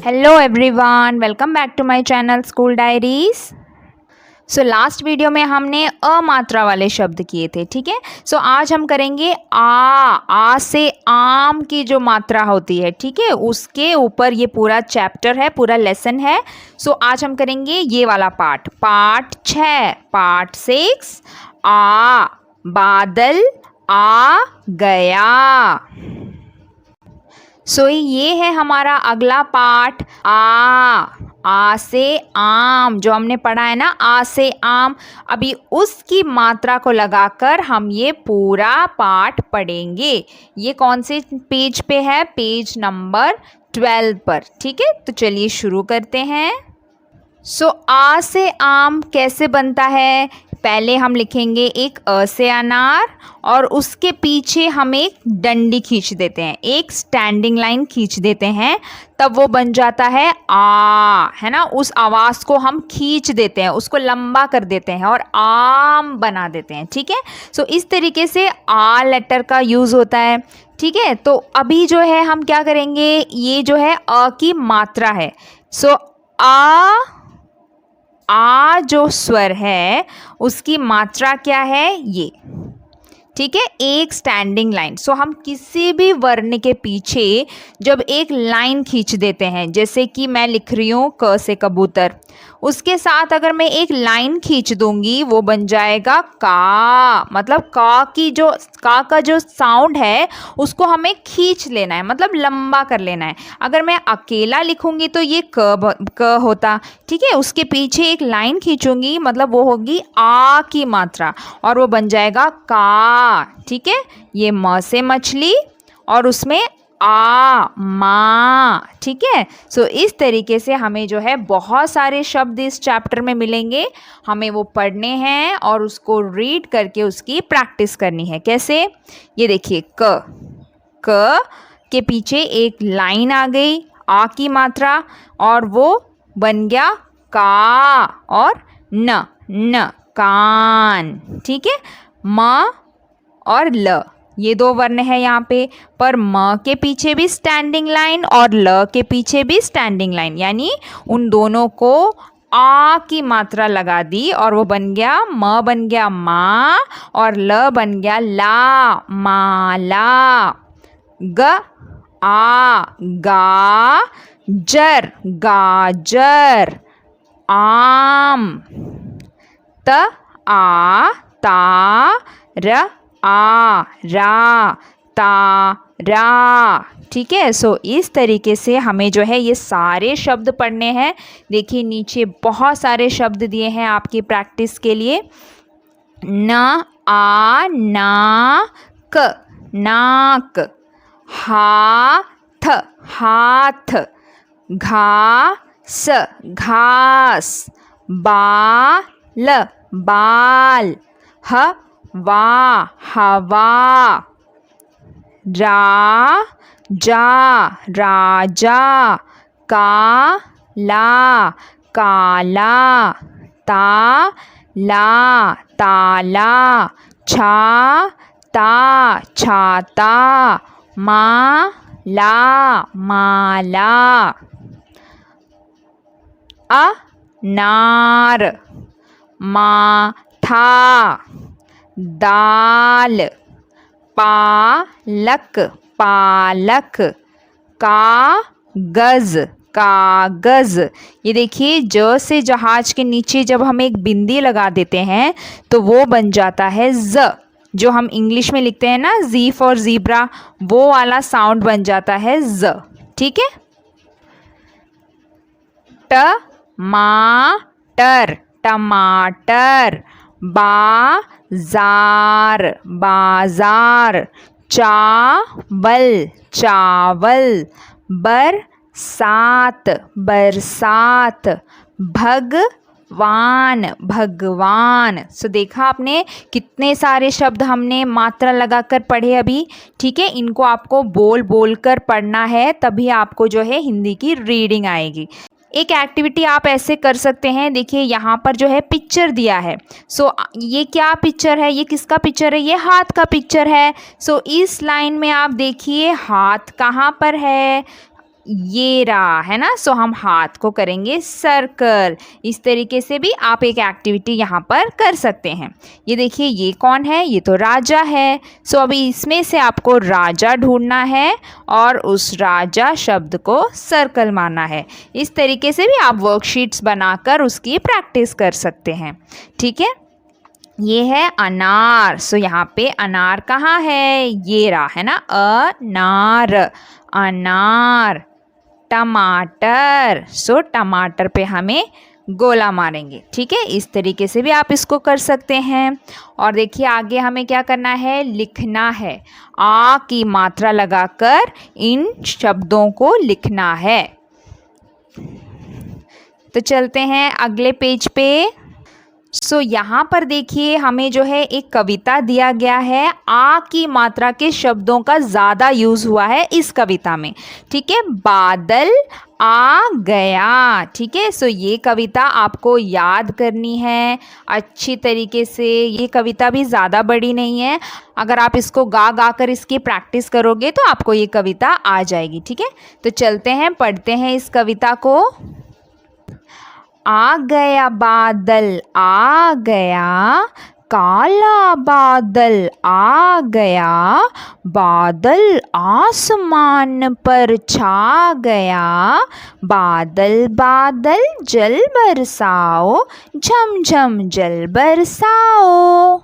Hello everyone, welcome back to my channel school diaries. So last video में हमने अ मात्रा वाले शब्द किए थे, ठीक है। सो आज हम करेंगे आ से आम की जो मात्रा होती है, ठीक है, उसके ऊपर ये पूरा चैप्टर है, पूरा लेसन है। सो आज हम करेंगे ये वाला पार्ट 6, पार्ट 6 आ बादल आ गया। सो ये है हमारा अगला पार्ट आ से आम, जो हमने पढ़ा है ना, आ से आम। अभी उसकी मात्रा को लगाकर हम ये पूरा पार्ट पढ़ेंगे। ये कौन से पेज पे है? पेज नंबर 12 पर, ठीक है। तो चलिए शुरू करते हैं। सो आ से आम कैसे बनता है? पहले हम लिखेंगे एक अ से अनार और उसके पीछे हम एक डंडी खींच देते हैं, एक स्टैंडिंग लाइन खींच देते हैं, तब वो बन जाता है है ना। उस आवाज़ को हम खींच देते हैं, उसको लंबा कर देते हैं और आम बना देते हैं, ठीक है। सो इस तरीके से आ लेटर का यूज़ होता है, ठीक है। तो अभी जो है हम क्या करेंगे, ये जो है अ की मात्रा है। सो आ जो स्वर है उसकी मात्रा क्या है? ये, ठीक है, एक स्टैंडिंग लाइन। सो हम किसी भी वर्ण के पीछे जब एक लाइन खींच देते हैं, जैसे कि मैं लिख रही हूँ क से कबूतर, उसके साथ अगर मैं एक लाइन खींच दूंगी वो बन जाएगा का। मतलब का का जो साउंड है उसको हमें खींच लेना है, मतलब लंबा कर लेना है। अगर मैं अकेला लिखूंगी तो ये क होता, ठीक है। उसके पीछे एक लाइन खींचूंगी, मतलब वो होगी आ की मात्रा और वो बन जाएगा का, ठीक है। ये म से मछली और उसमें माँ, ठीक है। सो इस तरीके से हमें जो है बहुत सारे शब्द इस चैप्टर में मिलेंगे, हमें वो पढ़ने हैं और उसको रीड करके उसकी प्रैक्टिस करनी है। कैसे? ये देखिए, क के पीछे एक लाइन आ गई, आ की मात्रा, और वो बन गया का, और न कान, ठीक है। म और ल, ये दो वर्ण है यहाँ पे, पर म के पीछे भी स्टैंडिंग लाइन और ल के पीछे भी स्टैंडिंग लाइन, यानी उन दोनों को आ की मात्रा लगा दी और वो बन गया, म बन गया माँ और ल बन गया ला, माला। ग आ गा जर, गाजर। आम त आ ता र आ रा, तारा, ठीक है। सो इस तरीके से हमें जो है ये सारे शब्द पढ़ने हैं। देखिए नीचे बहुत सारे शब्द दिए हैं आपकी प्रैक्टिस के लिए। न आ नाक, नाक। हाथ, हाथ। घास, घास। बाल, बाल। हवा, हवा। राजा, राजा। काला, काला। ताला, ताला। छाता, छाता। माला, माला। अनार, माथा। दाल, पालक, पालक। कागज, कागज। ये देखिए, ज से जहाज के नीचे जब हम एक बिंदी लगा देते हैं तो वो बन जाता है ज, जो हम इंग्लिश में लिखते हैं ना, जी फॉर ज़ीब्रा, वो वाला साउंड बन जाता है ज, ठीक है। टमाटर, टमाटर। बाजार, बाजार। चावल, चावल। बरसात, बरसात। भगवान, भगवान। सो देखा आपने कितने सारे शब्द हमने मात्रा लगाकर पढ़े अभी, ठीक है। इनको आपको बोल बोल कर पढ़ना है, तभी आपको जो है हिंदी की रीडिंग आएगी। एक एक्टिविटी आप ऐसे कर सकते हैं, देखिए यहाँ पर जो है पिक्चर दिया है। सो ये क्या पिक्चर है? ये किसका पिक्चर है? ये हाथ का पिक्चर है। सो इस लाइन में आप देखिए हाथ कहाँ पर है, ये रहा, है ना। सो हम हाथ को करेंगे सर्कल। इस तरीके से भी आप एक एक्टिविटी यहाँ पर कर सकते हैं। ये देखिए, ये कौन है? ये तो राजा है। सो अभी इसमें से आपको राजा ढूंढना है और उस राजा शब्द को सर्कल मारना है। इस तरीके से भी आप वर्कशीट्स बनाकर उसकी प्रैक्टिस कर सकते हैं। ठीक है। ये है अनार। सो यहाँ पे अनार कहाँ है? ये रहा, है ना, अनार, अनार। टमाटर। सो टमाटर पे हमें गोला मारेंगे। ठीक है, इस तरीके से भी आप इसको कर सकते हैं। और देखिए आगे हमें क्या करना है? लिखना है। आ की मात्रा लगाकर इन शब्दों को लिखना है। तो चलते हैं अगले पेज पे। सो यहाँ पर देखिए हमें जो है एक कविता दिया गया है। आ की मात्रा के शब्दों का ज़्यादा यूज़ हुआ है इस कविता में। ठीक है, बादल आ गया। ठीक है, सो ये कविता आपको याद करनी है अच्छी तरीके से। ये कविता भी ज़्यादा बड़ी नहीं है। अगर आप इसको गा गा कर इसकी प्रैक्टिस करोगे तो आपको ये कविता आ जाएगी। ठीक है, तो चलते हैं, पढ़ते हैं इस कविता को। आ गया बादल आ गया, काला बादल आ गया, बादल आसमान पर छा गया, बादल बादल जल बरसाओ, झमझम जल बरसाओ।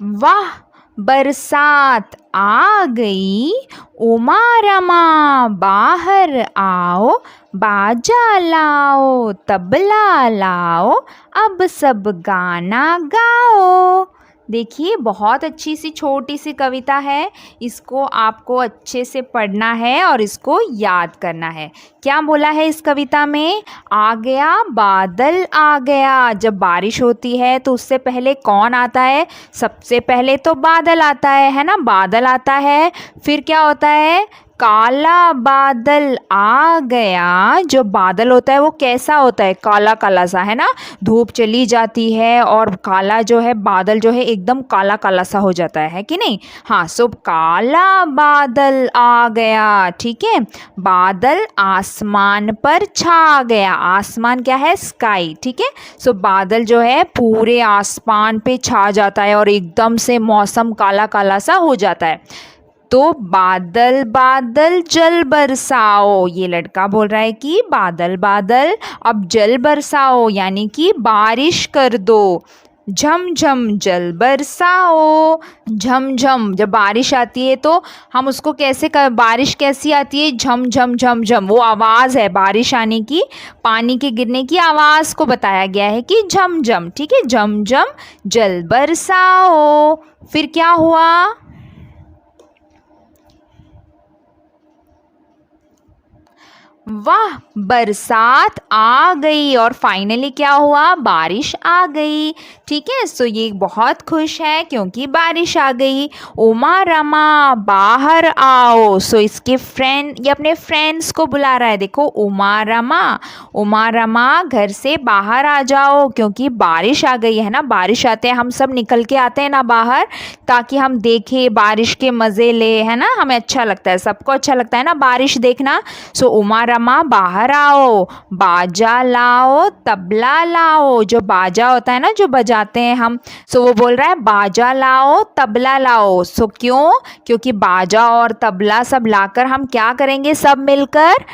वाह, बरसात आ गई, उमा रमा बाहर आओ, बाजा लाओ तबला लाओ, अब सब गाना गाओ। देखिए बहुत अच्छी सी छोटी सी कविता है। इसको आपको अच्छे से पढ़ना है और इसको याद करना है। क्या बोला है इस कविता में? आ गया बादल आ गया। जब बारिश होती है तो उससे पहले कौन आता है? सबसे पहले तो बादल आता है ना। बादल आता है, फिर क्या होता है? काला बादल आ गया। जो बादल होता है वो कैसा होता है? काला काला सा, है ना। धूप चली जाती है और काला जो है बादल जो है एकदम काला काला सा हो जाता है कि नहीं? हाँ, सो काला बादल आ गया। ठीक है, बादल आसमान पर छा गया। आसमान क्या है? स्काई। ठीक है, सो बादल जो है पूरे आसमान पे छा जाता है और एकदम से मौसम काला काला सा हो जाता है। तो बादल बादल जल बरसाओ। ये लड़का बोल रहा है कि बादल बादल अब जल बरसाओ, यानी कि बारिश कर दो। झमझम जल बरसाओ। झमझम, जब बारिश आती है तो हम उसको कैसे बारिश कैसी आती है? झमझम झमझम, वो आवाज़ है बारिश आने की, पानी के गिरने की आवाज़ को बताया गया है कि झमझम। ठीक है, झमझम जल बरसाओ। फिर क्या हुआ? वाह, बरसात आ गई और फाइनली क्या हुआ? बारिश आ गई। ठीक है, सो ये बहुत खुश है क्योंकि बारिश आ गई। उमा रमा बाहर आओ। सो इसके फ्रेंड, ये अपने फ्रेंड्स को बुला रहा है। देखो, उमा रमा घर से बाहर आ जाओ क्योंकि बारिश आ गई है ना। बारिश आते हैं हम सब निकल के आते हैं ना बाहर, ताकि हम देखें, बारिश के मज़े ले, है ना। हमें अच्छा लगता है, सबको अच्छा लगता है ना बारिश देखना। सो उमा रमा बाहर आओ, बाजा लाओ तबला लाओ। जो बाजा होता है ना, जो बजाते हैं हम, सो वो बोल रहा है बाजा लाओ तबला लाओ। सो क्यों? क्योंकि बाजा और तबला सब लाकर हम क्या करेंगे? सब मिलकर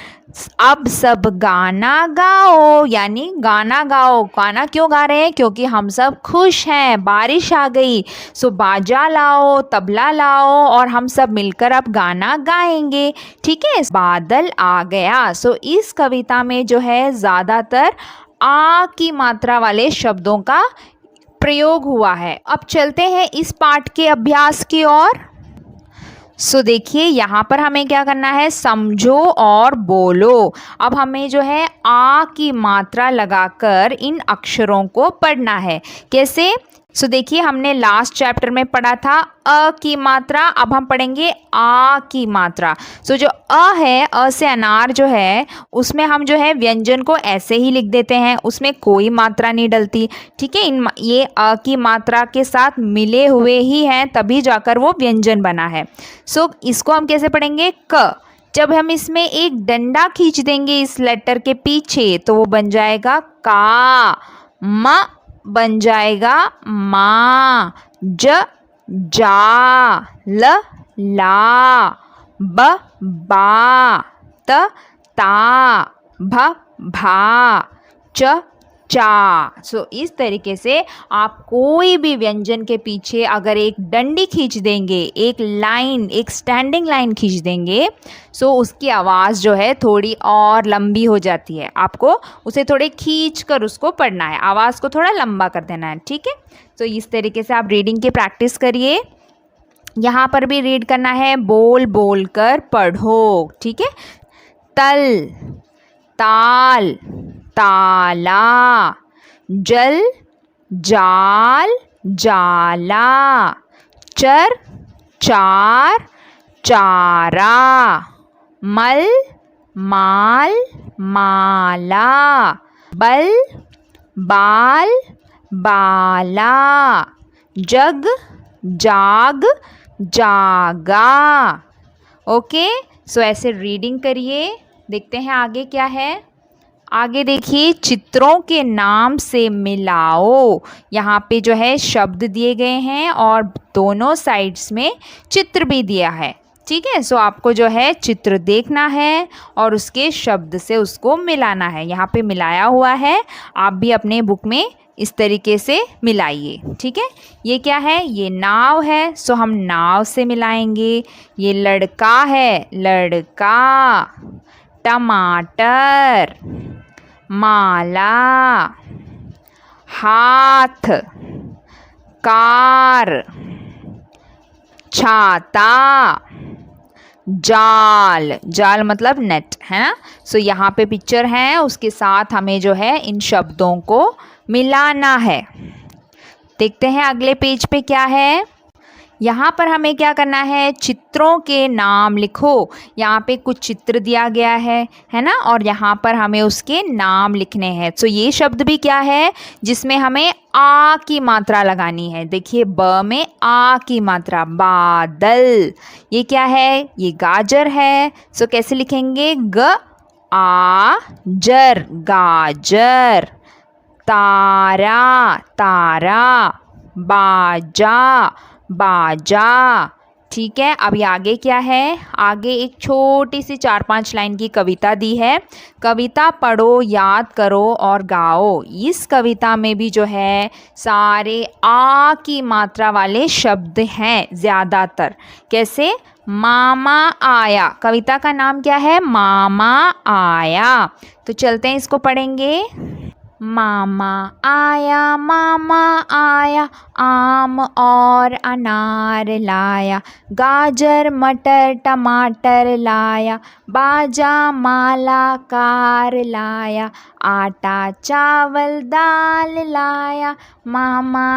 अब सब गाना गाओ, यानी गाना गाओ। गाना क्यों गा रहे हैं? क्योंकि हम सब खुश हैं, बारिश आ गई। सो बाजा लाओ तबला लाओ और हम सब मिलकर अब गाना गाएंगे। ठीक है, बादल आ गया। सो इस कविता में जो है ज़्यादातर आ की मात्रा वाले शब्दों का प्रयोग हुआ है। अब चलते हैं इस पाठ के अभ्यास की ओर। सो देखिए यहाँ पर हमें क्या करना है? समझो और बोलो। अब हमें जो है आ की मात्रा लगाकर इन अक्षरों को पढ़ना है। कैसे? सो देखिए हमने लास्ट चैप्टर में पढ़ा था अ की मात्रा, अब हम पढ़ेंगे आ की मात्रा। सो जो अ है, अ से अनार जो है, उसमें हम जो है व्यंजन को ऐसे ही लिख देते हैं, उसमें कोई मात्रा नहीं डलती। ठीक है, ये अ की मात्रा के साथ मिले हुए ही हैं, तभी जाकर वो व्यंजन बना है। सो इसको हम कैसे पढ़ेंगे? क। जब हम इसमें एक डंडा खींच देंगे इस लेटर के पीछे तो वो बन जाएगा का, म बन जाएगा मा, ज जा, ल ला, ब बा, त ता, भ भा, च चा। सो इस तरीके से आप कोई भी व्यंजन के पीछे अगर एक डंडी खींच देंगे, एक लाइन, एक स्टैंडिंग लाइन खींच देंगे, सो उसकी आवाज़ जो है थोड़ी और लंबी हो जाती है। आपको उसे थोड़े खींच कर उसको पढ़ना है, आवाज़ को थोड़ा लंबा कर देना है, ठीक है। तो इस तरीके से आप रीडिंग की प्रैक्टिस करिए। यहाँ पर भी रीड करना है, बोल बोल कर पढ़ो, ठीक है। तल, ताल, ताला, जल, जाल, जाला, चर, चार, चारा, मल, माल, माला, बल, बाल, बाला, जग, जाग, जागा। ओके, सो ऐसे रीडिंग करिए। देखते हैं आगे क्या है। आगे देखिए, चित्रों के नाम से मिलाओ। यहाँ पे जो है शब्द दिए गए हैं और दोनों साइड्स में चित्र भी दिया है, ठीक है। सो आपको जो है चित्र देखना है और उसके शब्द से उसको मिलाना है। यहाँ पे मिलाया हुआ है, आप भी अपने बुक में इस तरीके से मिलाइए, ठीक है। ये क्या है? ये नाव है, सो हम नाव से मिलाएंगे। ये लड़का है, लड़का। टमाटर, माला, हाथ, कार, छाता, जाल, जाल मतलब नेट, है ना। सो यहाँ पे पिक्चर है, उसके साथ हमें जो है इन शब्दों को मिलाना है। देखते हैं अगले पेज पे क्या है। यहाँ पर हमें क्या करना है? चित्रों के नाम लिखो। यहाँ पे कुछ चित्र दिया गया है ना, और यहाँ पर हमें उसके नाम लिखने हैं। तो ये शब्द भी क्या है जिसमें हमें आ की मात्रा लगानी है। देखिए, ब में आ की मात्रा, बादल। ये क्या है? ये गाजर है। सो कैसे लिखेंगे? ग आ जर, गाजर। तारा, तारा। बाजा, बाजा, ठीक है। अभी आगे क्या है? आगे एक छोटी सी 4-5 लाइन की कविता दी है। कविता पढ़ो, याद करो और गाओ। इस कविता में भी जो है सारे आ की मात्रा वाले शब्द हैं ज़्यादातर। कैसे? मामा आया, कविता का नाम क्या है? मामा आया। तो चलते हैं, इसको पढ़ेंगे। मामा आया, आम और अनार लाया, गाजर मटर टमाटर लाया, बाजा माला कार लाया, आटा चावल दाल लाया, मामा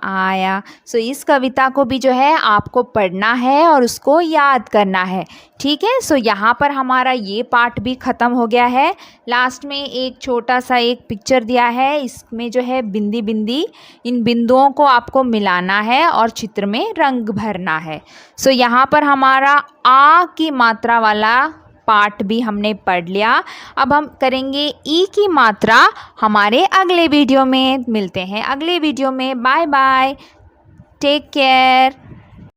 आया। सो इस कविता को भी जो है आपको पढ़ना है और उसको याद करना है, ठीक है। सो यहाँ पर हमारा ये पार्ट भी ख़त्म हो गया है। लास्ट में एक छोटा सा एक पिक्चर दिया है, इसमें जो है बिंदी बिंदी, इन बिंदुओं को आपको मिलाना है और चित्र में रंग भरना है। सो यहाँ पर हमारा आ की मात्रा वाला पार्ट भी हमने पढ़ लिया। अब हम करेंगे ई की मात्रा हमारे अगले वीडियो में। मिलते हैं अगले वीडियो में। Bye bye, take care.